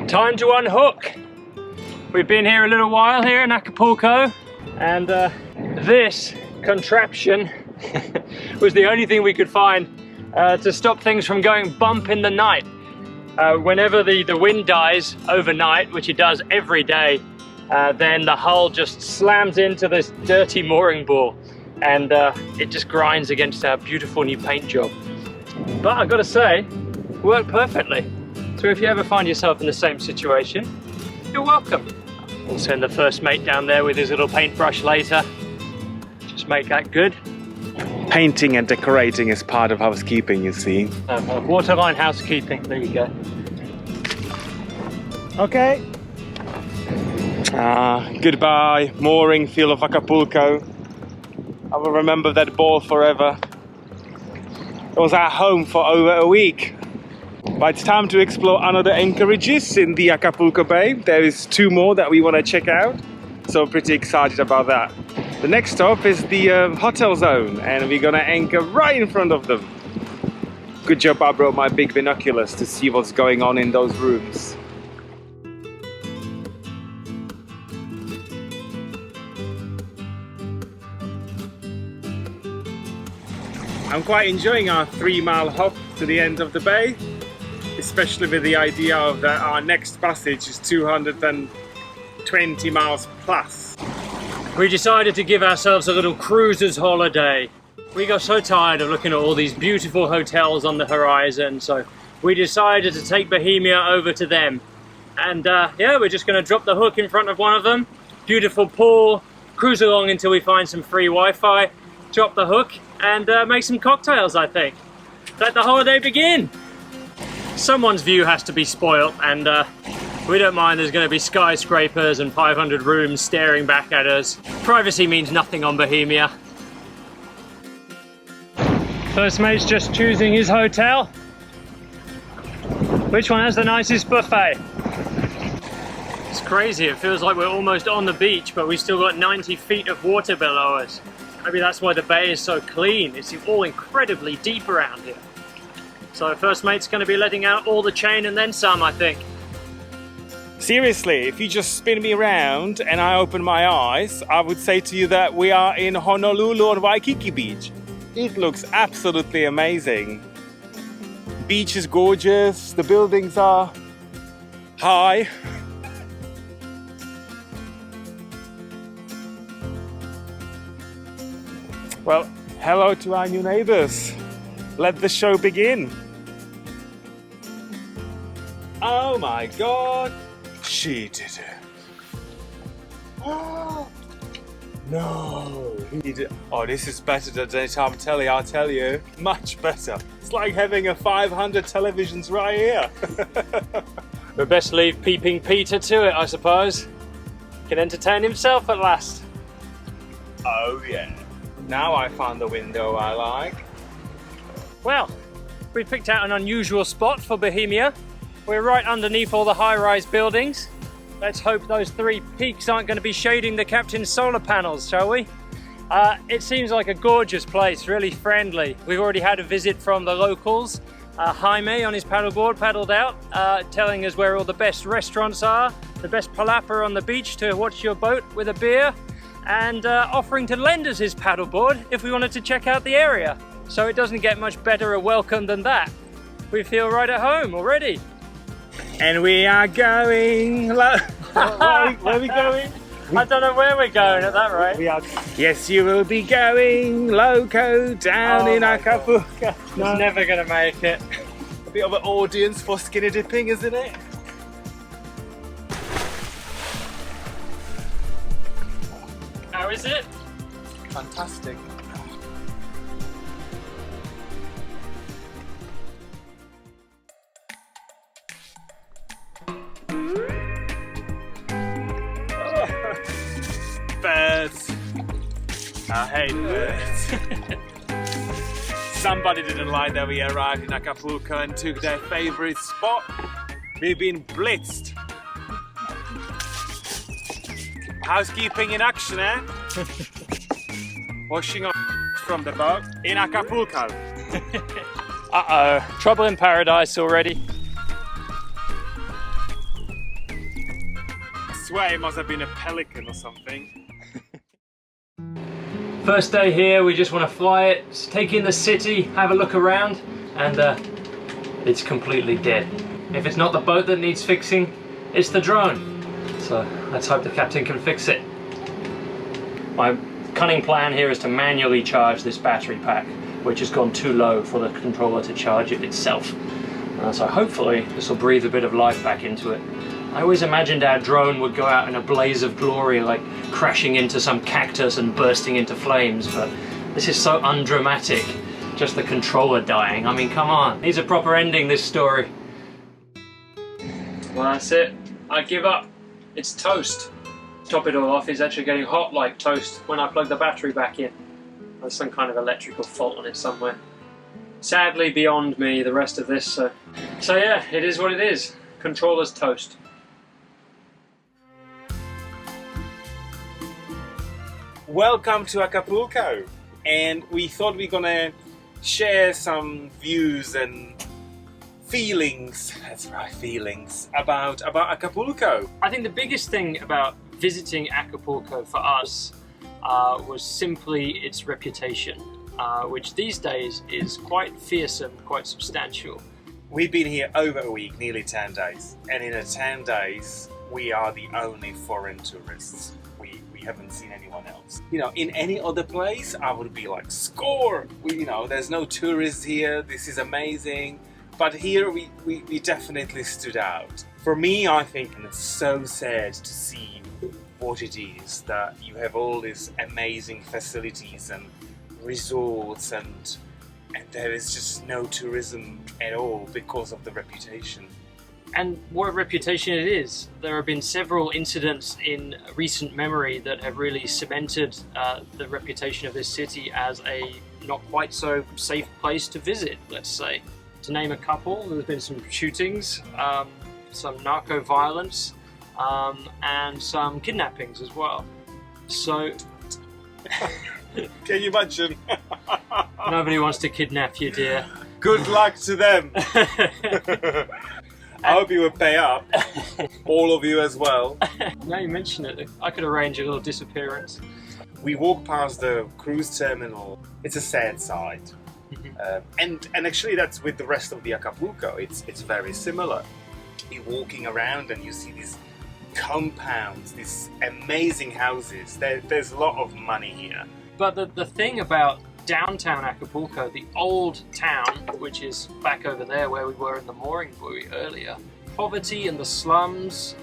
Time to unhook. We've been here a little while here in Acapulco, and this contraption was the only thing we could find to stop things from going bump in the night. Whenever the wind dies overnight, which it does every day, then the hull just slams into this dirty mooring ball, and it just grinds against our beautiful new paint job. But I've got to say, it worked perfectly. So if you ever find yourself in the same situation, you're welcome. We'll send the first mate down there with his little paintbrush later. Just make that good. Painting and decorating is part of housekeeping, you see. Waterline housekeeping, there you go. Okay. Goodbye, mooring feel of Acapulco. I will remember that ball forever. It was our home for over a week. But it's time to explore another anchorages in the Acapulco Bay. There is 2 more that we want to check out, so I'm pretty excited about that. The next stop is the hotel zone, and we're gonna anchor right in front of them. Good job I brought my big binoculars to see what's going on in those rooms. I'm quite enjoying our 3-mile hop to the end of the bay, especially with the idea of that our next passage is 220 miles plus. We decided to give ourselves a little cruiser's holiday. We got so tired of looking at all these beautiful hotels on the horizon, so we decided to take Bohemia over to them. And yeah, we're just going to drop the hook in front of one of them. Beautiful pool, cruise along until we find some free Wi-Fi, drop the hook, and make some cocktails, I think. Let the holiday begin. Someone's view has to be spoilt, and we don't mind. There's going to be skyscrapers and 500 rooms staring back at us. Privacy means nothing on Bohemia. First mate's just choosing his hotel. Which one has the nicest buffet? It's crazy, it feels like we're almost on the beach, but we still got 90 feet of water below us. Maybe that's why the bay is so clean. It's all incredibly deep around here. So first mate's going to be letting out all the chain and then some, I think. Seriously, if you just spin me around and I open my eyes, I would say to you that we are in Honolulu on Waikiki Beach. It looks absolutely amazing. Beach is gorgeous, the buildings are high. Well, hello to our new neighbors. Let the show begin. Oh my God, she did it. Oh, no, he did. Oh, this is better than daytime telly, I'll tell you. Much better. It's like having a 500 televisions right here. We best leave Peeping Peter to it, I suppose. Can entertain himself at last. Oh yeah. Now I found the window I like. Well, we picked out an unusual spot for Bohemia. We're right underneath all the high-rise buildings. Let's hope those 3 peaks aren't going to be shading the captain's solar panels, shall we? It seems like a gorgeous place, really friendly. We've already had a visit from the locals. Jaime on his paddleboard paddled out, telling us where all the best restaurants are, the best palapa on the beach to watch your boat with a beer, and offering to lend us his paddleboard if we wanted to check out the area. So it doesn't get much better a welcome than that. We feel right at home already. And we are going low. Where are we going? I don't know where we're going at that rate. Yes, you will be going loco down in Acapulco. It's never going to make it. A bit of an audience for skinny dipping, isn't it? How is it? Fantastic. Birds. I hate birds. Somebody didn't like that we arrived in Acapulco and took their favorite spot. We've been blitzed. Housekeeping in action, eh? Washing off from the boat in Acapulco. Uh-oh, trouble in paradise already. swear it must have been a pelican or something. First day here, we just want to fly it, just take in the city, have a look around, and it's completely dead. If it's not the boat that needs fixing, it's the drone. So let's hope the captain can fix it. My cunning plan here is to manually charge this battery pack, which has gone too low for the controller to charge it itself. So hopefully this will breathe a bit of life back into it. I always imagined our drone would go out in a blaze of glory, like crashing into some cactus and bursting into flames, but this is so undramatic. Just the controller dying. I mean, come on. Needs a proper ending, this story. Well, that's it. I give up. It's toast. Top it all off, it's actually getting hot like toast when I plug the battery back in. There's some kind of electrical fault on it somewhere. Sadly beyond me, the rest of this, so yeah, it is what it is. Controller's toast. Welcome to Acapulco, and we thought we're gonna share some views and feelings, that's right, feelings, about Acapulco. I think the biggest thing about visiting Acapulco for us was simply its reputation, which these days is quite fearsome, quite substantial. We've been here over a week, nearly 10 days, and in 10 days we are the only foreign tourists. We haven't seen anyone else. You know, in any other place I would be like, score! There's no tourists here, this is amazing. But here we definitely stood out. For me, I think it's so sad to see what it is, that you have all these amazing facilities and resorts and there is just no tourism at all because of the reputation. And what a reputation it is. There have been several incidents in recent memory that have really cemented the reputation of this city as a not quite so safe place to visit, let's say. To name a couple, there's been some shootings, some narco violence, and some kidnappings as well. So, can you imagine? Nobody wants to kidnap you, dear. Good luck to them. I hope you will pay up, all of you as well. Now you mention it, I could arrange a little disappearance. We walk past the cruise terminal. It's a sad sight. And actually that's with the rest of the Acapulco, it's very similar. You're walking around and you see these compounds, these amazing houses. There's a lot of money here. But the thing about downtown Acapulco, the old town, which is back over there where we were in the mooring buoy earlier, poverty and the slums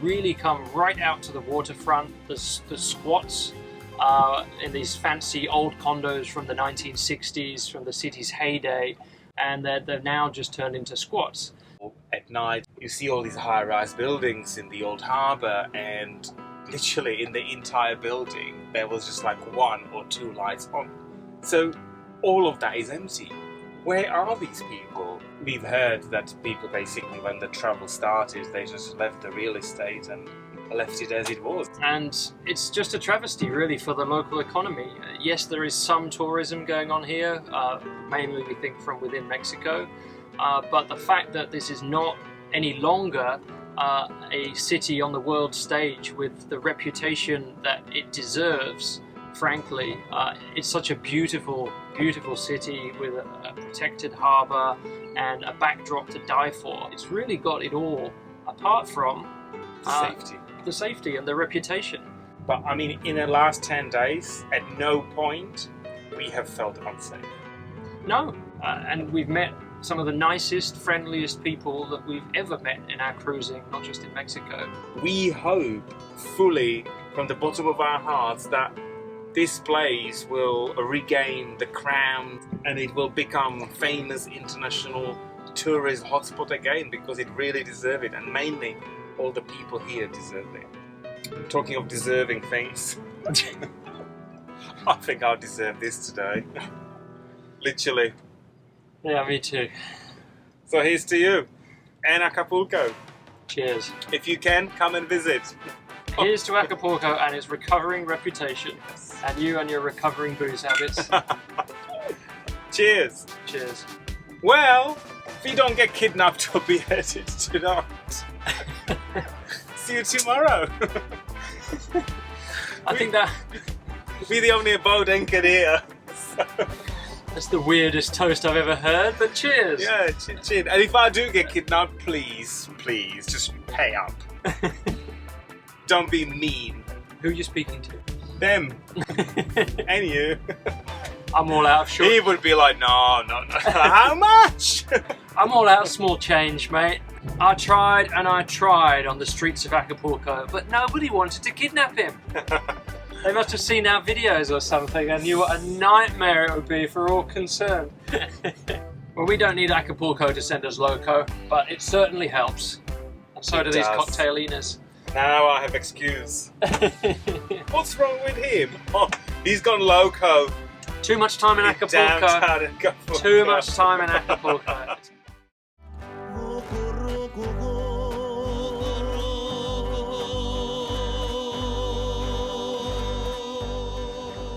really come right out to the waterfront. The squats in these fancy old condos from the 1960s, from the city's heyday, and they've now just turned into squats. At night, you see all these high-rise buildings in the old harbour, and literally in the entire building, there was just like 1 or 2 lights on. So all of that is empty. Where are these people? We've heard that people basically, when the travel started, they just left the real estate and left it as it was. And it's just a travesty really for the local economy. Yes, there is some tourism going on here, mainly we think from within Mexico, but the fact that this is not any longer a city on the world stage with the reputation that it deserves, frankly, it's such a beautiful, beautiful city with a protected harbour and a backdrop to die for. It's really got it all, apart from the safety and the reputation. But I mean, in the last 10 days, at no point we have felt unsafe. No, and we've met some of the nicest, friendliest people that we've ever met in our cruising, not just in Mexico. We hope fully from the bottom of our hearts that this place will regain the crown and it will become famous international tourist hotspot again, because it really deserves it, and mainly all the people here deserve it. Talking of deserving things, I think I'll deserve this today. Literally. Yeah, me too. So here's to you and Acapulco. Cheers. If you can, come and visit. Here's to Acapulco and its recovering reputation. And you and your recovering booze habits. Cheers. Cheers. Well, if you don't get kidnapped or beheaded tonight, see you tomorrow. I think that... We're the only boat anchored here. So. That's the weirdest toast I've ever heard, but cheers. Yeah, chin chin. And if I do get kidnapped, please, just pay up. Don't be mean. Who are you speaking to? Them. And you. I'm all out of short. He would be like, no. How much? I'm all out of small change, mate. I tried and I tried on the streets of Acapulco, but nobody wanted to kidnap him. They must have seen our videos or something and knew what a nightmare it would be for all concerned. Well, we don't need Acapulco to send us loco, but it certainly helps. And so do these cocktailinas. Now I have excuse. What's wrong with him? Oh, he's gone loco. Too much time in Acapulco. Too much time in Acapulco.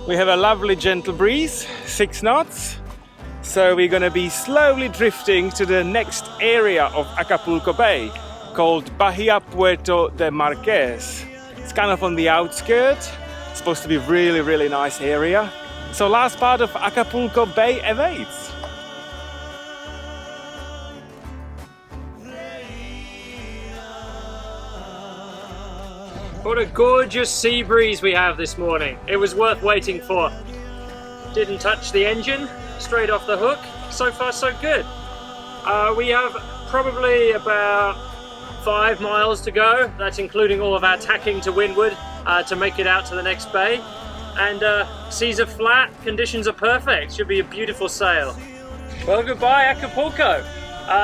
We have a lovely gentle breeze, 6 knots. So we're going to be slowly drifting to the next area of Acapulco Bay called Bahia Puerto de Marquez. It's kind of on the outskirts. It's supposed to be a really nice area. So last part of Acapulco Bay awaits. What a gorgeous sea breeze we have this morning. It was worth waiting for. Didn't touch the engine, straight off the hook. So far so good. We have probably about 5 miles to go. That's including all of our tacking to windward to make it out to the next bay. And seas are flat, conditions are perfect. Should be a beautiful sail. Well, goodbye Acapulco.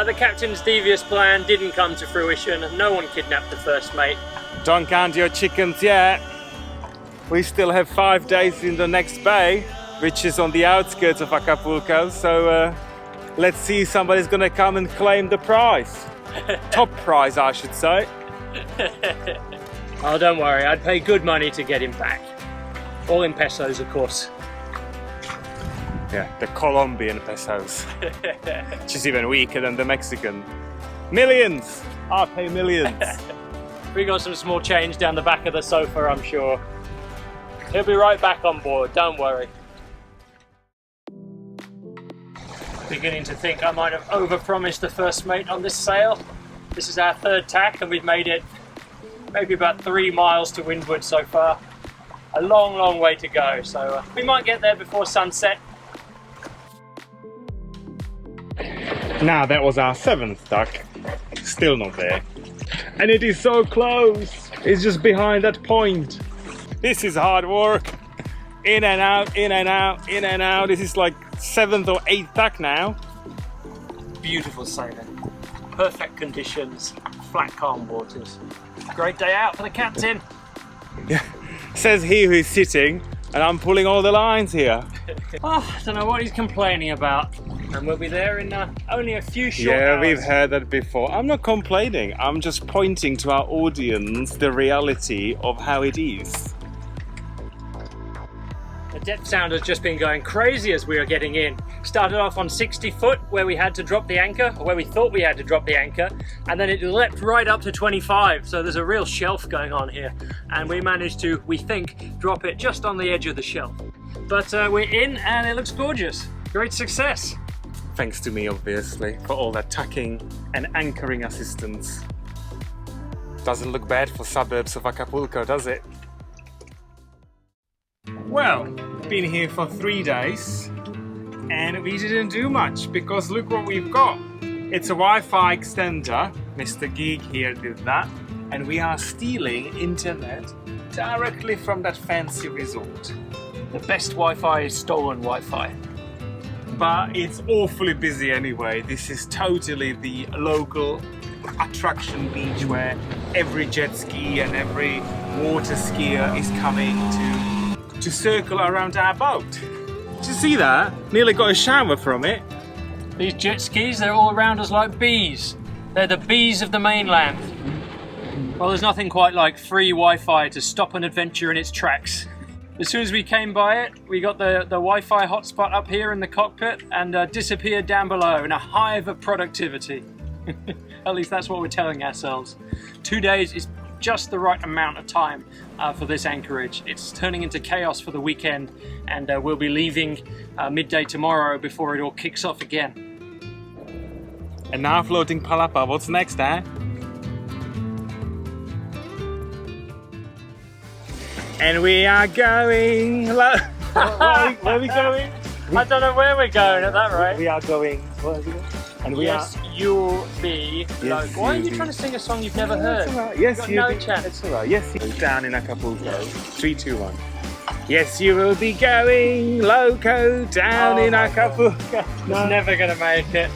The captain's devious plan didn't come to fruition. No one kidnapped the first mate. Don't count your chickens yet. We still have 5 days in the next bay, which is on the outskirts of Acapulco. So let's see if somebody's gonna come and claim the prize. Top prize, I should say. Oh, don't worry. I'd pay good money to get him back. All in pesos, of course. Yeah, the Colombian pesos. Which is even weaker than the Mexican. Millions! I'll pay millions. We got some small change down the back of the sofa, I'm sure. He'll be right back on board, don't worry. Beginning to think I might have overpromised the first mate on this sail. This is our 3rd tack and we've made it maybe about 3 miles to windward so far. A long way to go, so we might get there before sunset. Now that was our 7th duck. Still not there. And it is so close. It's just behind that point. This is hard work. In and out, in and out, in and out. This is like 7th or 8th duck now. Beautiful sailing. Perfect conditions. Flat, calm waters. Great day out for the captain. Yeah. Says he who is sitting, and I'm pulling all the lines here. Oh, I don't know what he's complaining about. And we'll be there in only a few short hours. Yeah, we've heard that before. I'm not complaining. I'm just pointing to our audience the reality of how it is. The depth sound has just been going crazy as we are getting in. Started off on 60 foot where we had to drop the anchor, or where we thought we had to drop the anchor, and then it leapt right up to 25. So there's a real shelf going on here. And we managed to, we think, drop it just on the edge of the shelf. But we're in and it looks gorgeous. Great success. Thanks to me, obviously, for all that tacking and anchoring assistance. Doesn't look bad for suburbs of Acapulco, does it? Well, been here for 3 days and we didn't do much because look what we've got. It's a Wi-Fi extender. Mr. Geek here did that. And we are stealing internet directly from that fancy resort. The best Wi-Fi is stolen Wi-Fi. But it's awfully busy anyway. This is totally the local attraction beach where every jet ski and every water skier is coming to circle around our boat. Did you see that? Nearly got a shower from it. These jet skis, they're all around us like bees. They're the bees of the mainland. Well, there's nothing quite like free Wi-Fi to stop an adventure in its tracks. As soon as we came by it, we got the Wi-Fi hotspot up here in the cockpit and disappeared down below in a hive of productivity. At least that's what we're telling ourselves. 2 days is just the right amount of time for this anchorage. It's turning into chaos for the weekend, and we'll be leaving midday tomorrow before it all kicks off again. And now floating palapa, what's next, eh? And we are going... Where are we going? I don't know where we're going at that rate. We are going... Where is it? And we yes, you'll be... Yes, why are you you'll trying be. to sing a song you've never heard? It's alright. Yes, You've you got will no be. chance. It's alright. Yes, you down in Acapulco. 3, 2, 1. Yes, you will be going loco down in Acapulco. It's never going to make it.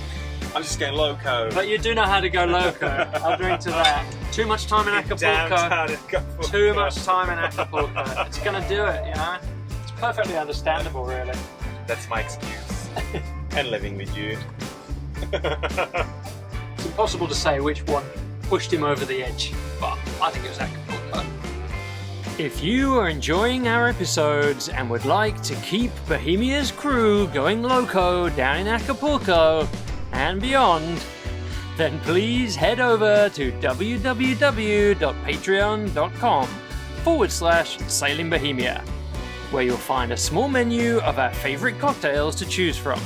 I'm just getting loco. But you do know how to go loco. I'll drink to that. Too much time in Downtown Acapulco. Acapulco. Too much time in Acapulco. It's going to do it, you know? It's perfectly understandable, really. That's my excuse. And living with you. It's impossible to say which one pushed him over the edge, but I think it was Acapulco. If you are enjoying our episodes and would like to keep Bohemia's crew going loco down in Acapulco and beyond, then please head over to www.patreon.com/SailingBohemia, where you'll find a small menu of our favorite cocktails to choose from.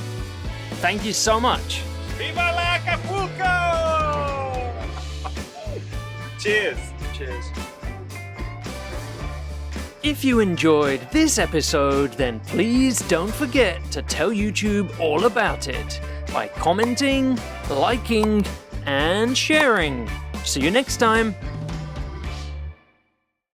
Thank you so much. Viva la Acapulco! Cheers. Cheers. If you enjoyed this episode, then please don't forget to tell YouTube all about it by commenting, liking, and sharing. See you next time.